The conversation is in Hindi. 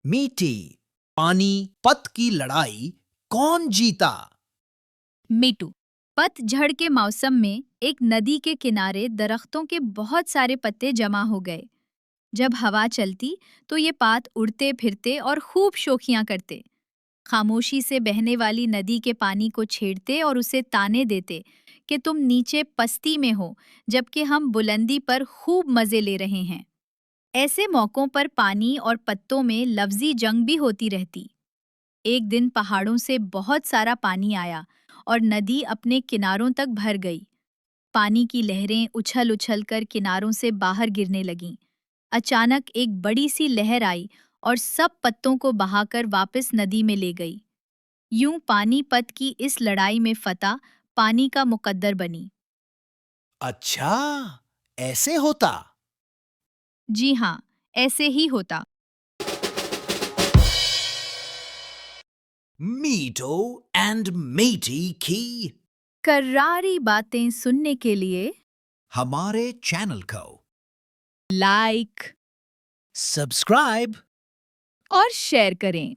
मीठी पानीपत की लड़ाई कौन जीता? मीटू। पतझड़ के मौसम में एक नदी के किनारे दरख्तों के बहुत सारे पत्ते जमा हो गए। जब हवा चलती तो ये पात उड़ते फिरते और खूब शोखियां करते। खामोशी से बहने वाली नदी के पानी को छेड़ते और उसे ताने देते कि तुम नीचे पस्ती में हो, जबकि हम बुलंदी पर खूब मजे ले रहे हैं। ऐसे मौकों पर पानी और पत्तों में लफ्जी जंग भी होती रहती। एक दिन पहाड़ों से बहुत सारा पानी आया और नदी अपने किनारों तक भर गई। पानी की लहरें उछल उछल कर किनारों से बाहर गिरने लगीं। अचानक एक बड़ी सी लहर आई और सब पत्तों को बहाकर वापस नदी में ले गई। यूं पानीपत की इस लड़ाई में फतह पानी का मुकद्दर बनी। अच्छा, ऐसे होता। जी हाँ, ऐसे ही होता। मीठो एंड मीठी की करारी बातें सुनने के लिए हमारे चैनल को लाइक सब्सक्राइब और शेयर करें।